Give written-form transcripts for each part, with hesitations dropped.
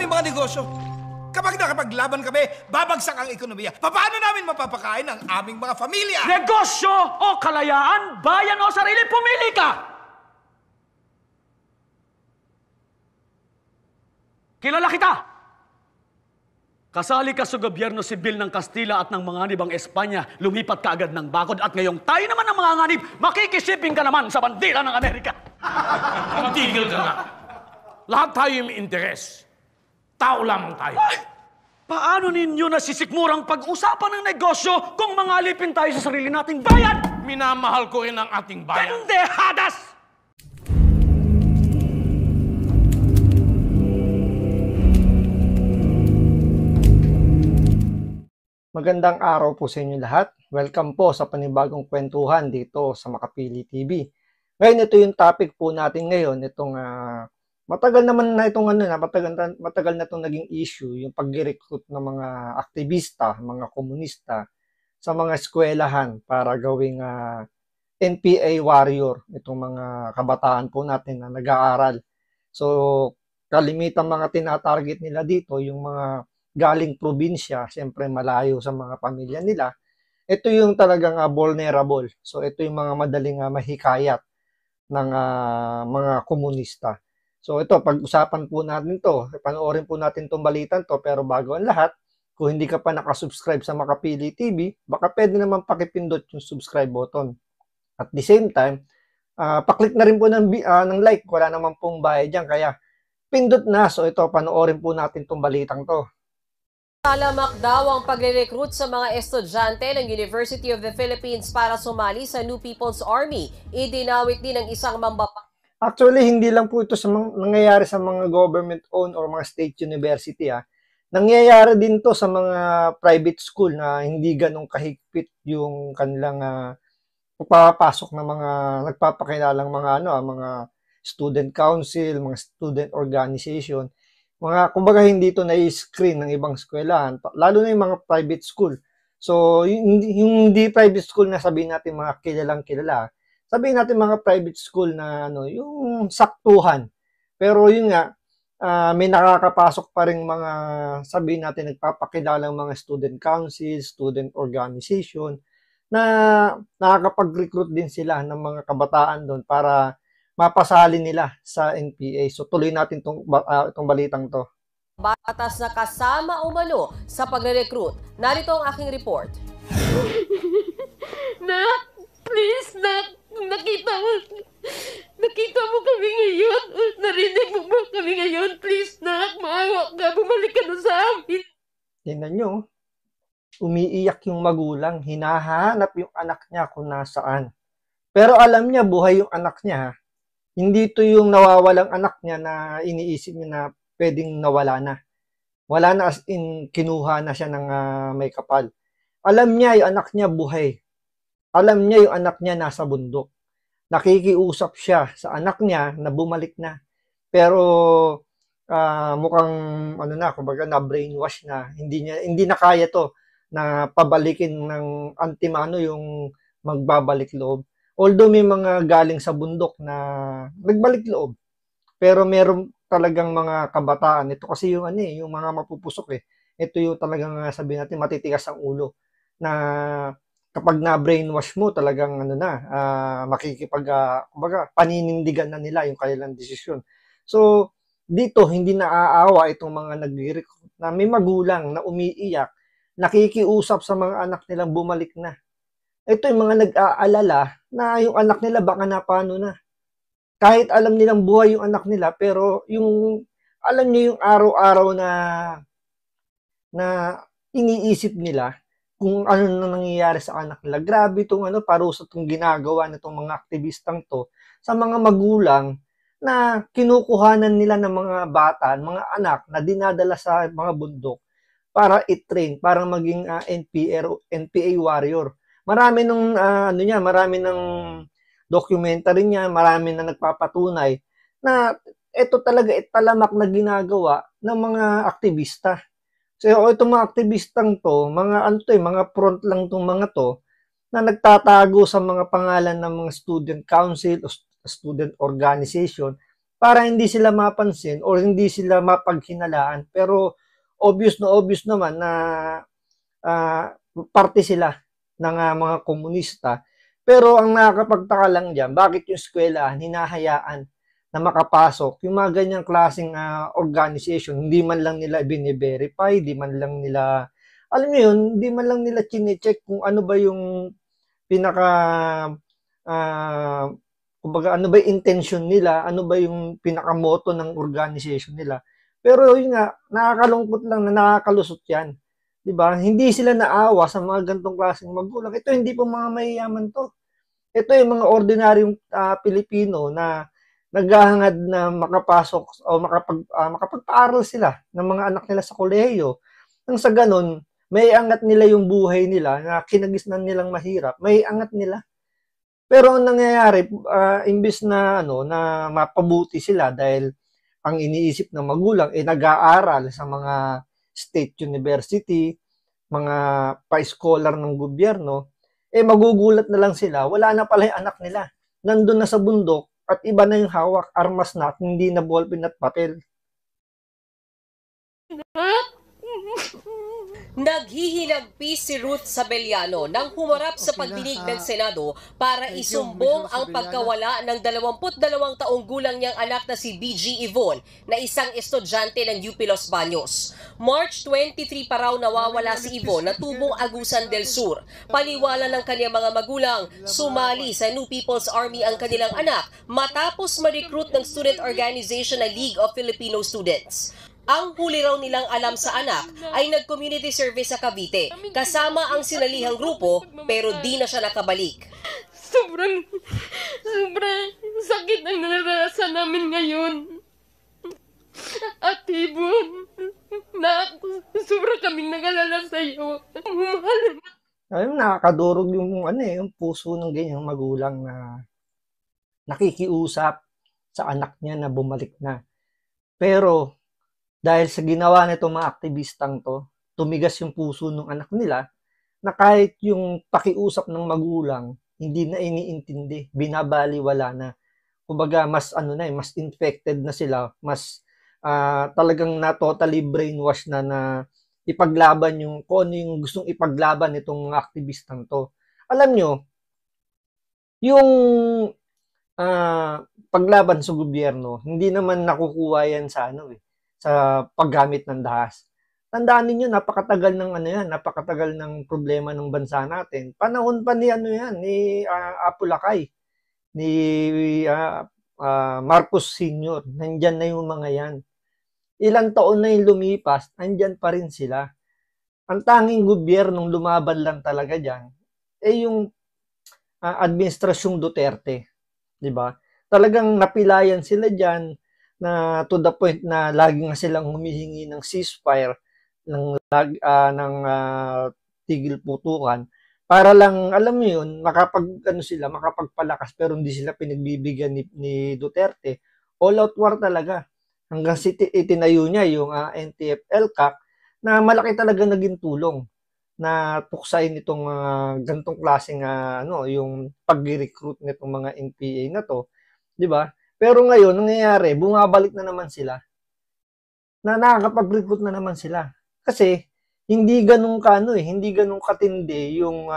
aming mga negosyo. Kapag nakapaglaban kami, babagsak ang ekonomiya. Paano namin mapapakain ang aming mga pamilya? Negosyo o kalayaan, bayan o sarili, pumili ka! Kilala kita! Kasali ka sa gobyerno sibil ng Kastila at ng mga nibang Espanya, lumipat ka agad ng bakod at ngayong tayo naman ang mga nganib, makikisiping ka naman sa bandila ng Amerika. Tigil ka nga. Lahat tayo may interes. Tao lamang tayo. Ay, paano ninyo nasisikmurang pag-usapan ng negosyo kung mangalipin tayo sa sarili nating bayan? Minamahal ko rin ang ating bayan. Pendehadas! Magandang araw po sa inyo lahat. Welcome po sa panibagong kwentuhan dito sa Makapili TV. Ngayon, ito yung topic po natin ngayon. Itong matagal na itong naging issue, yung pag-recruit ng mga aktivista, mga komunista sa mga eskwelahan para gawing NPA warrior, itong mga kabataan po natin na nag-aaral. So, kalimitang mga tinatarget nila dito, yung mga galing probinsya, siyempre malayo sa mga pamilya nila. Ito yung talagang vulnerable. So, ito yung mga madaling mahikayat ng mga komunista. So, ito, pag-usapan po natin to. Panoorin po natin itong balitan to. Pero bago ang lahat, kung hindi ka pa nakasubscribe sa Makapili TV, baka pwede naman pakipindot yung subscribe button. At the same time, paklik na rin po ng like. Wala naman pong bayad dyan. Kaya, pindot na. So, ito, panoorin po natin itong balitang to. Talamak daw ang pagre-recruit sa mga estudyante ng University of the Philippines para sumali sa New People's Army. Idinawit din ng isang mambaba. Actually, hindi lang po ito nangyayari sa mga government-owned or mga state university. Nangyayari din to sa mga private school na hindi ganong kahigpit yung kanilang pagpapasok ng mga nagpapakilalang mga student council, mga student organization. Kumbaga hindi ito na-screen ng ibang eskwelahan, lalo na yung mga private school. So, yung hindi private school na sabihin natin mga kilalang kilala, sabihin natin mga private school na yung saktuhan. Pero yun nga, may nakakapasok pa rin mga, sabihin natin, nagpapakilalang mga student council, student organization, na nakakapag-recruit din sila ng mga kabataan doon para mapasali nila sa NPA. So tuloy natin itong balitang to. Batas na kasama umano sa pagre-recruit. Narito ang aking report. Nak, please, Nak. Nakita mo kami ngayon. Narinig mo ba kami ngayon? Please, Nak. Maawa ka. Bumalik ka na sa amin. Tingnan nyo. Umiiyak yung magulang. Hinahanap yung anak niya kung nasaan. Pero alam niya, buhay yung anak niya. Hindi ito yung nawawalang anak niya na iniisip niya na pwedeng nawala na. Wala na as in, kinuha na siya ng may kapal. Alam niya yung anak niya buhay. Alam niya yung anak niya nasa bundok. Nakikiusap siya sa anak niya na bumalik na. Pero mukhang kumbaga na brainwash na. Hindi na kaya to na pabalikin ng antimano yung magbabalik loob. Although may mga galing sa bundok na nagbalik loob, pero meron talagang mga kabataan. Ito kasi yung yung mga mapupusok . Ito yung talagang sabihin natin matitigas ang ulo na kapag na-brainwash mo talagang kumbaga paninindigan na nila yung kanilang desisyon. So dito hindi naaawa itong mga nagre-recruit na may magulang na umiiyak, nakikiusap sa mga anak nilang bumalik na. Ito yung mga nag-aalala na yung anak nila baka napano na. Kahit alam nilang buhay yung anak nila, pero alam niyo yung araw-araw na iniisip nila kung ano na nangyayari sa anak nila. Grabe itong parusa itong ginagawa nitong mga aktivistang to sa mga magulang na kinukuhanan nila ng mga bata, mga anak na dinadala sa mga bundok para i-train, para maging NPA warrior. Marami marami ng documentary niya, marami na nagpapatunay na ito talaga talamak na ginagawa ng mga aktivista. So itong mga aktivistang to, mga front lang tong mga to na nagtatago sa mga pangalan ng mga student council o student organization para hindi sila mapansin or hindi sila mapaghinalaan. Pero obvious naman na parte sila ng mga komunista. Pero ang nakakapagtaka lang diyan, bakit yung eskwelahan hinahayaan na makapasok yung mga ganyang klaseng organization, hindi man lang nila bine-verify, hindi man lang nila, alam mo yun, hindi man lang nila chine-check kung ano ba yung pinaka, kumbaga, ano ba yung intention nila, ano ba yung pinaka-motto ng organization nila. Pero yun nga, nakakalungkot lang na nakakalusot yan. Diba? Hindi sila naawa sa mga gantong klaseng magulang. Ito hindi po mga mayayaman to. Ito yung mga ordinaryong Pilipino na naghahangad na makapasok o makapagpaaral sila ng mga anak nila sa kolehiyo. Nang sa ganun, may angat nila yung buhay nila na kinagisnan nilang mahirap. May angat nila. Pero ang nangyayari, imbis na na mapabuti sila dahil ang iniisip ng magulang ay nag-aaral sa mga state university, mga pa-scholar ng gobyerno, magugulat na lang sila, wala na pala yung anak nila. Nandun na sa bundok at iba na yung hawak, armas na at hindi na ballpen at papel. Naghihinagpis si Ruth Sabeliano nang humarap sa pagdinig ng Senado para isumbong ang pagkawala ng 22 taong gulang niyang anak na si BG Yvonne na isang estudyante ng UP Los Baños. March 23 pa raw nawawala si Yvonne na tubong Agusan del Sur. Paniwala ng kanyang mga magulang, sumali sa New People's Army ang kanilang anak matapos ma-recruit ng student organization na League of Filipino Students. Ang huli raw nilang alam sa anak ay nag-community service sa Cavite, kasama ang sinalihang grupo pero di na siya nakabalik. Sobrang sakit ang naranasan namin ngayon. At Ibon, sobrang kaming nag-alala sa iyo. Ayun, nakakadurog yung puso ng ganyang magulang na nakikiusap sa anak niya na bumalik na. Pero dahil sa ginawa nitong mga aktivistang to, tumigas yung puso ng anak nila na kahit yung pakiusap ng magulang hindi na iniintindi, binabaliwala na. Kumbaga mas mas infected na sila, mas talagang na totally brainwash na ipaglaban kung ano yung gustong ipaglaban nitong mga aktivistang to. Alam nyo, yung paglaban sa gobyerno, hindi naman nakukuha yan sa sa paggamit ng dahas. Tandaan niyo napakatagal ng napakatagal ng problema ng bansa natin. Panahon pa ni ni Apo Lakay, ni Marcos Sr. Nandyan na yung mga yan. Ilang taon na yung lumipas, andyan pa rin sila. Ang tanging gobyernong lumaban lang talaga dyan, yung administrasyong Duterte. Diba? Talagang napilayan sila dyan, na to the point na lagi nga silang humihingi ng ceasefire, ng tigil putukan para lang alam mo yun makapagpalakas pero hindi sila pinagbibigyan ni Duterte. All out war talaga hanggang itinayo niya yung NTF-ELCAC na malaki talaga naging tulong na tuksain itong gantong klaseng yung pag-recruit nitong mga NPA na to, di ba? Pero ngayon, nangyayari, bumabalik na naman sila. Na nakakapag-recruit na naman sila. Kasi, hindi ganun hindi ganun katindi yung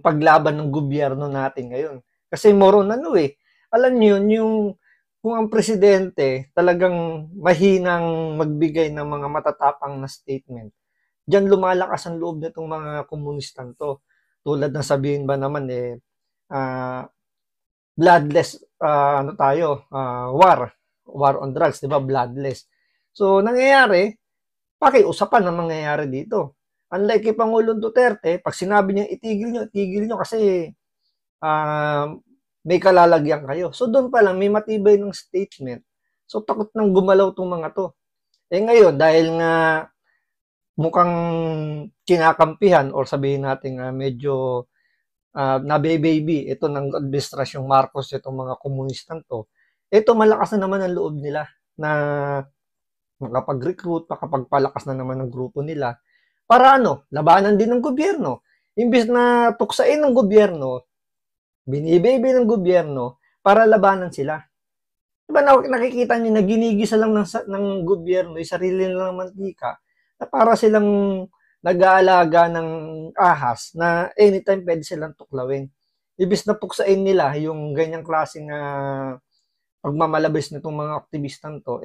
paglaban ng gobyerno natin ngayon. Kasi moron alam niyo yun, kung ang presidente talagang mahinang magbigay ng mga matatapang na statement, diyan lumalakas ang loob nitong mga komunistang to. Tulad ng sabihin ba naman bloodless war on drugs, 'di ba? Bloodless. So nangyayari, pakiusapan ang mangyayari dito. Unlike kay Pangulong Duterte, pag sinabi niya itigil niyo kasi may kalalagyan kayo. So doon pa lang may matibay ng statement. So takot nang gumalaw tong mga to. Ngayon dahil nga mukhang kinakampihan or sabihin natin medyo nabe-baby ito ng administrasyong Marcos, itong mga komunistang to, ito malakas na naman ang loob nila na makapag-recruit, makapagpalakas na naman ng grupo nila para labanan din ng gobyerno. Imbis na tuksain ng gobyerno, Binibebe ng gobyerno para labanan sila. Diba nakikita niyo na ginigisa lang ng gobyerno, yung sarili lang ng mantika, na para silang nag-aalaga ng ahas na anytime pwede silang tuklawin. Ibis na puksain nila yung ganyang klaseng pagmamalabis nitong mga aktivistan to,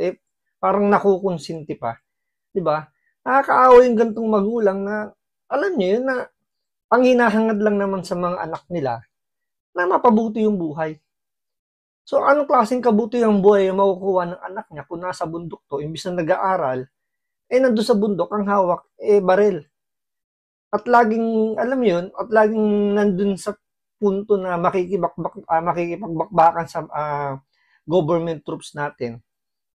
parang nakukonsinti pa. Diba? Nakakaawa yung gantong magulang na, alam niyo yun, na ang hinahangad lang naman sa mga anak nila na mapabuti yung buhay. So, anong klaseng kabuti ang buhay yung makukuha ng anak niya kung nasa bundok to, imbis na nag-aaral, nandun sa bundok, ang hawak, baril. At laging, alam yun, at laging nandun sa punto na makikipagbakbakan sa government troops natin.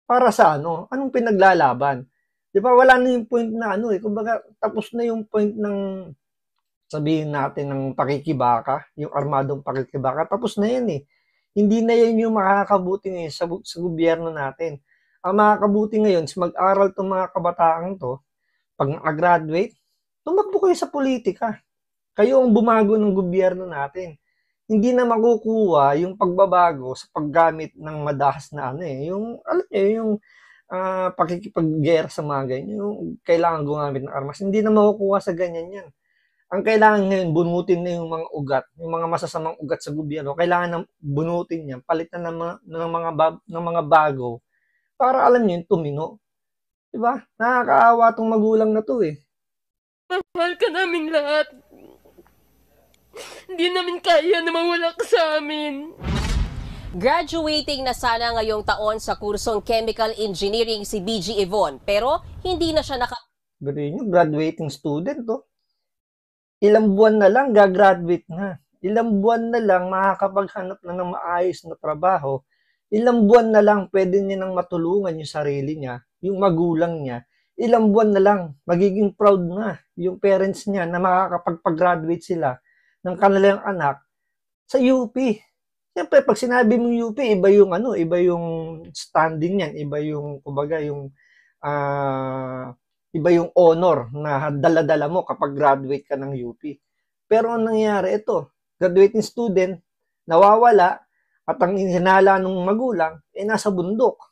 Para sa ano? Anong pinaglalaban? Di ba, wala na yung point na kumbaga, tapos na yung point ng, sabihin natin, ng pakikibaka, yung armadong pakikibaka, tapos na yan eh. Hindi na yan yung makakabuti ngayon sa gobyerno natin. Ang makakabuti ngayon is mag-aral itong mga kabataan to, pag nakagraduate, tumakbo kayo sa politika. Kayo ang bumago ng gobyerno natin. Hindi na makukuha yung pagbabago sa paggamit ng madahas na yung, alam niyo, yung pakikipag-gera sa mga ganyan, yung kailangan gumamit ng armas. Hindi na makukuha sa ganyan yan. Ang kailangan ngayon, bunutin na yung mga ugat, yung mga masasamang ugat sa gobyerno. Kailangan na bunutin yan, palitan ng mga bago, para alam niyo yung tumino. Diba? Nakakaawa tong magulang na to eh. Mahal ka namin lahat. Hindi namin kaya na mawala ka sa amin. Graduating na sana ngayong taon sa kursong Chemical Engineering si BG Yvonne, pero hindi na siya Gano'n yung graduating student to. Ilang buwan na lang gagraduate na. Ilang buwan na lang makakapaghanap na ng maayos na trabaho. Ilang buwan na lang pwede niya nang matulungan yung sarili niya, yung magulang niya. Ilang buwan na lang magiging proud na yung parents niya na makakapag-graduate sila ng kanilang anak sa UP. Siyempre, pag sinabi mong UP, iba yung standing niyan, iba yung, kumbaga, iba yung honor na dala-dala mo kapag graduate ka ng UP. Pero ang nangyayari, ito, graduating student, nawawala, at ang hinala ng magulang, nasa bundok.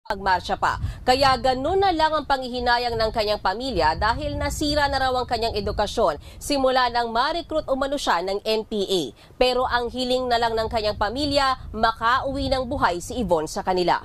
pagmarsya pa. Kaya ganun na lang ang panghihinayang ng kanyang pamilya dahil nasira na raw ang kanyang edukasyon simula nang ma-recruit umano siya ng NPA. Pero ang hiling na lang ng kanyang pamilya, makauwi ng buhay si Yvonne sa kanila.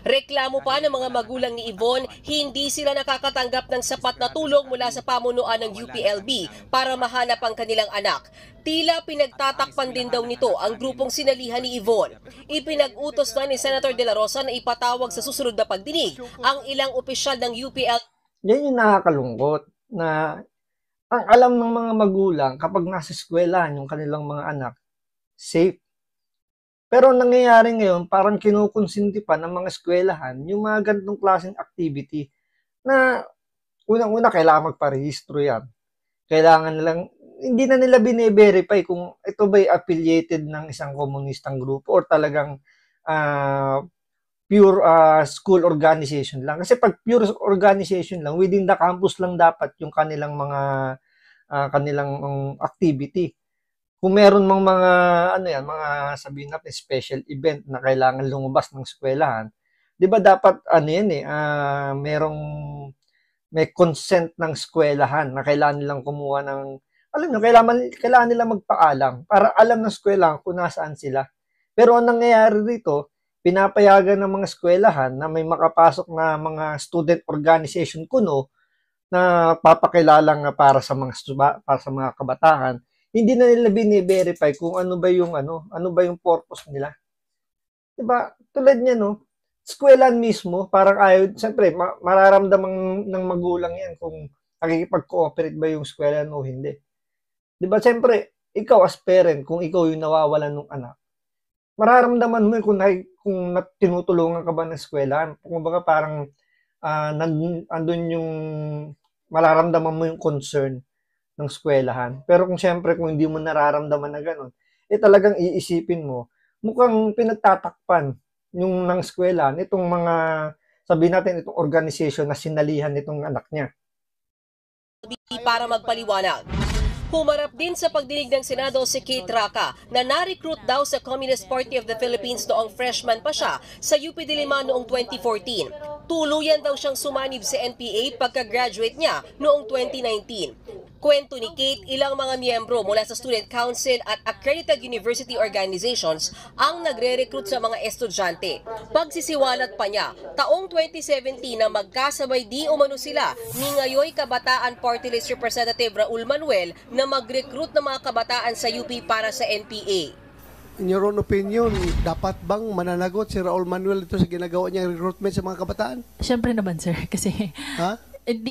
Reklamo pa ng mga magulang ni Yvonne, hindi sila nakakatanggap ng sapat na tulong mula sa pamunuan ng UPLB para mahanap ang kanilang anak. Tila pinagtatakpan din daw nito ang grupong sinalihan ni Yvonne. Ipinag-utos na ni Senator De La Rosa na ipatawag sa susunod na pagdinig ang ilang opisyal ng UPLB. Yan yung nakakalungkot na ang alam ng mga magulang kapag nasa eskwelahan yung kanilang mga anak, safe. Pero nangyayari ngayon, parang kinukonsinti pa ng mga eskwelahan yung mga ganitong klaseng activity na unang-una kailangan magparehistro yan. Kailangan nilang, hindi na nila bine-verify kung ito ba'y affiliated ng isang komunistang grupo or talagang pure school organization lang. Kasi pag pure organization lang, within the campus lang dapat yung kanilang mga activity. Kung meron mang mga mga sabihin natin special event na kailangan lumabas ng eskwelahan, 'di ba dapat may consent ng eskwelahan na kailangan nilang kumuha ng kailangan nilang magpaalam para alam ng eskwelahan kung nasaan sila. Pero ang nangyayari dito, pinapayagan ng mga eskwelahan na may makapasok na mga student organization kuno na papakilalang para sa mga kabataan. Hindi na nila bini-verify kung ano ba yung purpose nila. Diba? Tulad niya, eskwelahan mismo, parang siyempre, mararamdaman ng magulang yan kung nakikipag-cooperate ba yung eskwelahan o hindi. Diba? Siyempre, ikaw as parent, kung ikaw yung nawawalan ng anak, mararamdaman mo kung tinutulungan ka ba ng eskwelahan. Kung baga parang andun yung mararamdaman mo yung concern ng eskwelahan. Pero kung hindi mo nararamdaman na gano'n, talagang iisipin mo, mukhang pinagtatakpan yung ng eskwelahan, itong mga, sabihin natin, itong organization na sinalihan itong anak niya. Para magpaliwanag. Humarap din sa pagdinig ng Senado si Kate Raca na na-recruit daw sa Communist Party of the Philippines noong freshman pa siya sa UP Diliman noong 2014. Tuluyan daw siyang sumanib sa NPA pagka-graduate niya noong 2019. Kwento ni Kate, ilang mga miyembro mula sa Student Council at accredited university organizations ang nagre-recruit sa mga estudyante. Pagsisiwalat pa niya, taong 2017 na magkasabay di umano sila ni ngayoy Kabataan Party List Representative Raul Manuel na mag-recruit ng mga kabataan sa UP para sa NPA. In your own opinion, dapat bang mananagot si Raul Manuel ito sa ginagawa niyang recruitment sa mga kabataan? Siyempre naman, sir. Kasi Ha?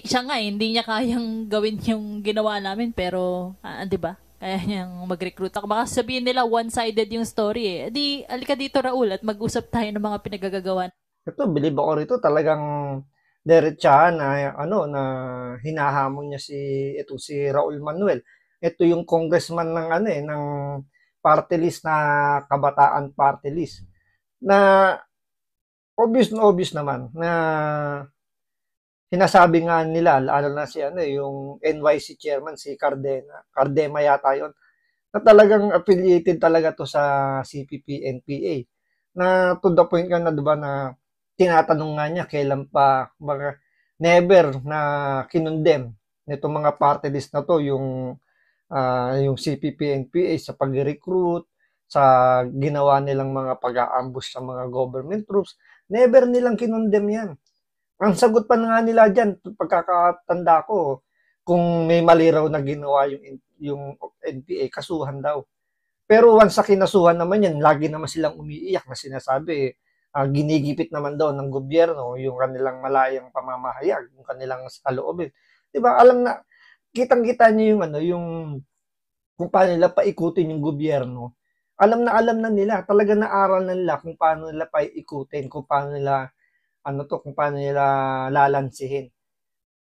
siya nga, hindi niya kayang gawin yung ginawa namin. Pero, di ba? Kaya niyang mag-recruit ako. Baka sabihin nila, one-sided yung story eh. Di, alika dito, Raul, at mag-usap tayo ng mga pinagagagawa. Ito, bilib ako rito, talagang diretsahan na, na hinahamon niya si Raul Manuel. Ito yung congressman ng, ng party list na Kabataan Party List. Na obvious naman na sinasabi nga nila, lalo na si yung NYC chairman, si Cardema yata yun, na talagang affiliated talaga to sa CPP-NPA. Na to the point nga na, diba, na tinatanong nga niya kailan pa, never na kinundem nitong mga party list na to, yung CPP-NPA sa pag-recruit, sa ginawa nilang mga pag-aambush sa mga government troops, never nilang kinundem yan. Ang sagot pa nga nila dyan, pagkakatanda ko, kung may mali raw na ginawa yung NPA, kasuhan daw. Pero once sa kinasuhan naman yan, lagi naman silang umiiyak na sinasabi, ginigipit naman daw ng gobyerno yung kanilang malayang pamamahayag, yung kanilang saloobin. Diba, alam na, kitang-kita niyo yung kung paano nila paikutin yung gobyerno. Alam na nila, talaga naaral na nila kung paano nila paikutin, kung paano nila kung paano nila lalansihin.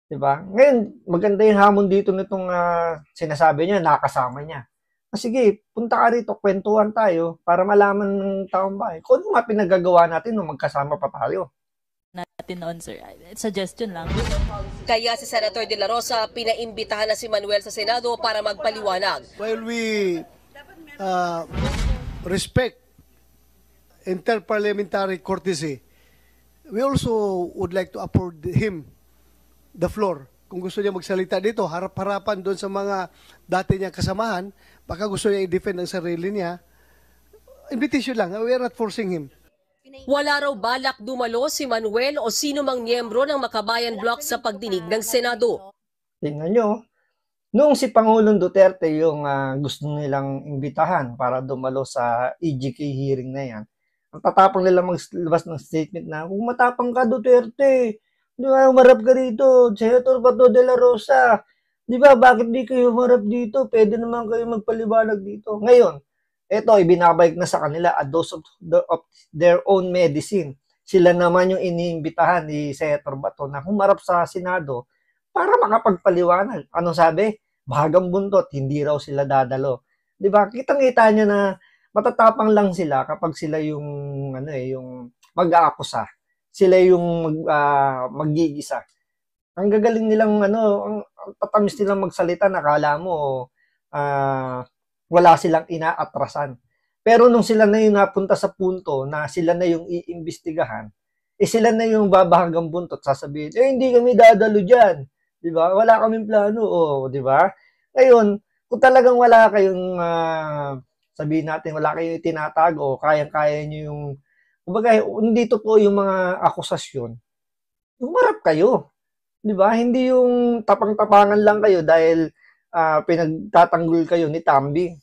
'Di ba? Ngayon, maganda yung hamon dito nitong sinasabi niya, nakasama niya. Sige, punta ka rito, kwentuhan tayo para malaman ng taong bayan kung ano mga pinagagawa natin nung magkasama pa tayo. Natin noon, sir. Suggestion lang. Kaya si Senator De La Rosa pinaimbitahan na si Manuel sa Senado para magpaliwanag. While we respect interparliamentary courtesy, we also would like to afford him the floor. Kung gusto niya magsalita dito, harap-harapan doon sa mga dati niyang kasamahan, baka gusto niya i-defend ang sarili niya, invitation lang. We are not forcing him. Wala raw balak dumalo si Manuel o sino mang miyembro ng Makabayan Bloc sa pagdinig ng Senado. Tingnan nyo, noong si Pangulong Duterte yung gusto nilang imbitahan para dumalo sa EJK hearing na yan, ang tatapang nila maglabas ng statement na, kung matapang ka Duterte, di ba, umarap ka rito, Senator Bato de la Rosa, di ba, bakit di kayo umarap dito? Pwede naman kayo magpaliwanag dito. Ngayon, ito, ibinabalik na sa kanila a dose of their own medicine. Sila naman yung iniimbitahan ni Senator Bato na humarap sa Senado para makapagpaliwanag. Ano sabi? Bahagang buntot, hindi raw sila dadalo. Di ba? Kitang-kita niya na matatapang lang sila kapag sila yung, yung mag-aakusa. Sila yung magigisa. Ang gagaling nilang, ang tatamis nilang magsalita, nakala mo, wala silang inaatrasan. Pero nung sila na yung napunta sa punto na sila na yung iimbestigahan, sila na yung babahagang buntot, sasabihin, hindi kami dadalo dyan. Di ba? Wala kaming plano. Di ba? Ngayon, kung talagang wala kayong, sabihin natin, wala kayong itinatago, kayang-kaya nyo yung, kumbaga, hindi totoo yung mga akusasyon, humarap kayo. Di ba? Hindi yung tapang-tapangan lang kayo dahil pinagtatanggol kayo ni Tambi.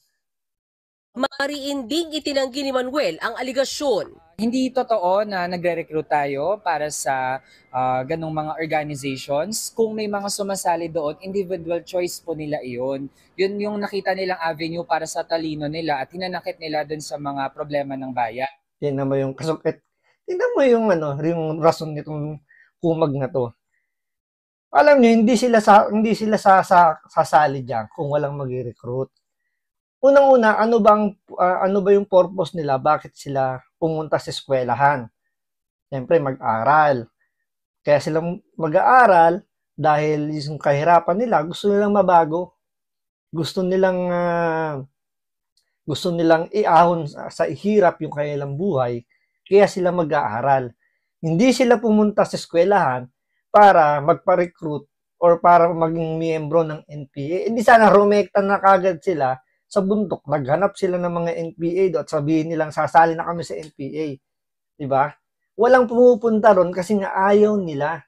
Mariinding itinanggi ni Manuel ang aligasyon. Hindi totoo na nagre-recruit tayo para sa ganong mga organizations. Kung may mga sumasali doon, individual choice po nila iyon. Yun yung nakita nilang avenue para sa talino nila at hinanakit nila doon sa mga problema ng bayan. Tingnan mo yung kasukit. Tingnan mo yung rason nitong kumag na to. Alam niyo, hindi sila sasali diyan kung walang mag-recruit. Unang-una, ano ba yung purpose nila? Bakit sila pumunta sa eskwelahan? Siyempre, mag-aral. Kaya sila mag-aaral dahil yung kahirapan nila, gusto nilang mabago. gusto nilang iahon sa hirap yung kanilang buhay, kaya sila mag-aaral. Hindi sila pumunta sa eskwelahan para magpa-recruit or para maging miyembro ng NPA. Hindi sana rumekta na kagad sila sa bundok, naghanap sila ng mga NPA at sabihin nilang sasali na kami sa NPA. Diba? Walang pumupunta ron kasi nga ayaw nila.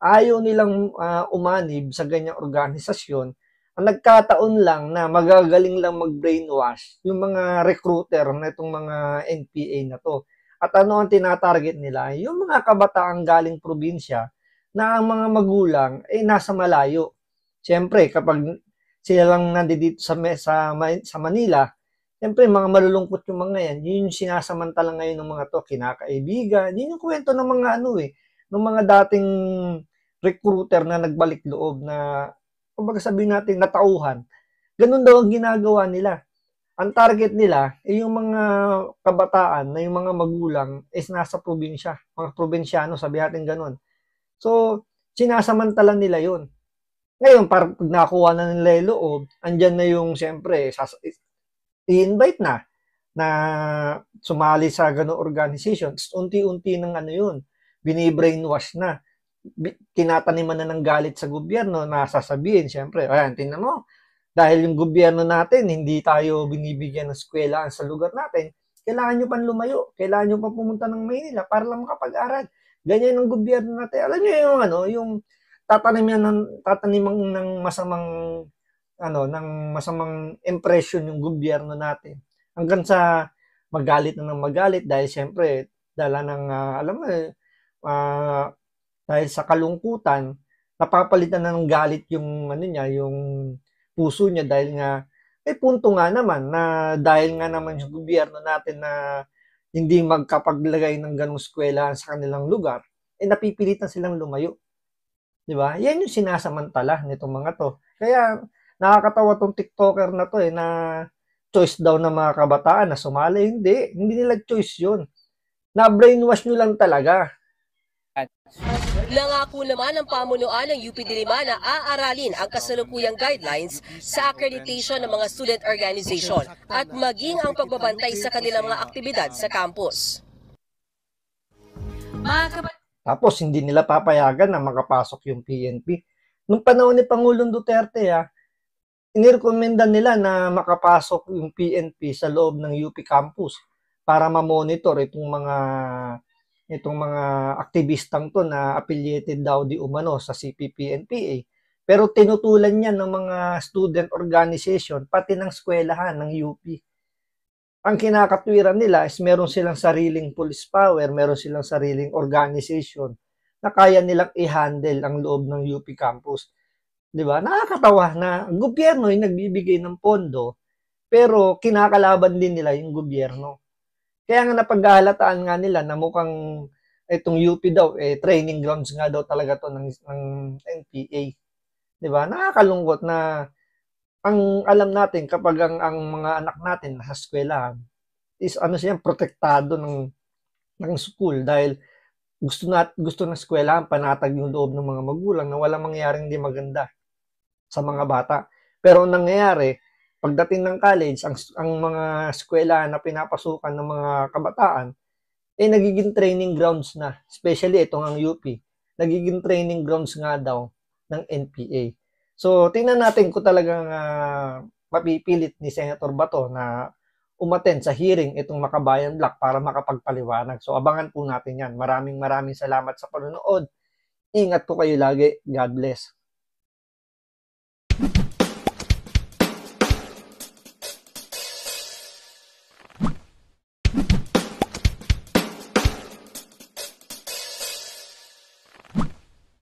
Ayaw nilang umanib sa ganyang organisasyon. Ang nagkataon lang na magagaling lang mag-brainwash yung mga recruiter na itong mga NPA na to. At ano ang tinatarget nila? Yung mga kabataang galing probinsya na ang mga magulang ay nasa malayo. Siyempre, kapag sila lang nandito sa Manila, siyempre, mga malulungkot yung mga yan. Yun yung sinasamantala ngayon ng mga to, kinakaibigan. Yun yung kwento ng mga ng mga dating recruiter na nagbalik loob na kumbaga sabihin natin, natauhan. Ganun daw ang ginagawa nila. Ang target nila ay yung mga kabataan na yung mga magulang is nasa probinsya. Mga probinsyano, sabihin natin ganun. So, sinasamantala nila yun. Ngayon, pag nakuha na nila yung loob, andyan na yung, siyempre, i-invite na sumali sa ganung organization. Unti-unti ng yun, binibrainwash na. Tinataniman na ng galit sa gobyerno na sasabihin, siyempre, ayan, tingnan mo, dahil yung gobyerno natin, hindi tayo binibigyan ng eskwelahan sa lugar natin, kailangan nyo pang lumayo, kailangan nyo pang pumunta ng Maynila para lang makapag-aral. Ganyan ang gobyerno natin. Alam nyo yung tataniman ng masamang impression yung gobyerno natin. Hanggang sa magalit na ng magalit dahil siyempre, dahil sa kalungkutan, napapalitan na ng galit yung yung puso niya dahil nga may punto nga naman na dahil nga naman yung gobyerno natin na hindi magkapaglagay ng ganung eskwelahan sa kanilang lugar, napipilitan silang lumayo. 'Di ba? Yan yung sinasamantala nitong mga to. Kaya nakakatawa tong TikToker na to na choice daw ng mga kabataan na sumali. Hindi nila choice 'yun. Na-brainwash nyo lang talaga. Nangako naman ng pamunuan ng UP Diliman na aaralin ang kasalukuyang guidelines sa accreditation ng mga student organization at maging ang pagbabantay sa kanilang mga aktibidad sa campus. Tapos hindi nila papayagan na makapasok yung PNP. Nung panahon ni Pangulong Duterte, inirekomenda nila na makapasok yung PNP sa loob ng UP campus para ma-monitor itong mga aktivistang to na affiliated daw di umano sa CPP-NPA. Pero tinutulan niya ng mga student organization, pati ng eskwelahan ng UP. Ang kinakatwiran nila is meron silang sariling police power, meron silang sariling organization na kaya nilang i-handle ang loob ng UP campus. Diba? Nakakatawa na ang gobyerno ay nagbibigay ng pondo, pero kinakalaban din nila yung gobyerno. Kaya nga napaghahalataan nga nila na mukhang itong UP daw, training grounds nga daw talaga to ng NPA. Diba? Nakakalungkot na ang alam natin kapag ang mga anak natin nasa eskwelahan is siya protektado ng school dahil gusto ng eskwelahan panatag yung loob ng mga magulang na walang mangyaring di maganda sa mga bata. Pero ang nangyayari, pagdating ng college, ang mga eskwelahan na pinapasukan ng mga kabataan nagiging training grounds na, especially itong ang UP, nagiging training grounds nga daw ng NPA. So, tingnan natin kung talagang mapipilit ni Senator Bato na umattend sa hearing itong Makabayan Black para makapagpaliwanag. So, abangan po natin yan. Maraming salamat sa panonood. Ingat po kayo lagi. God bless.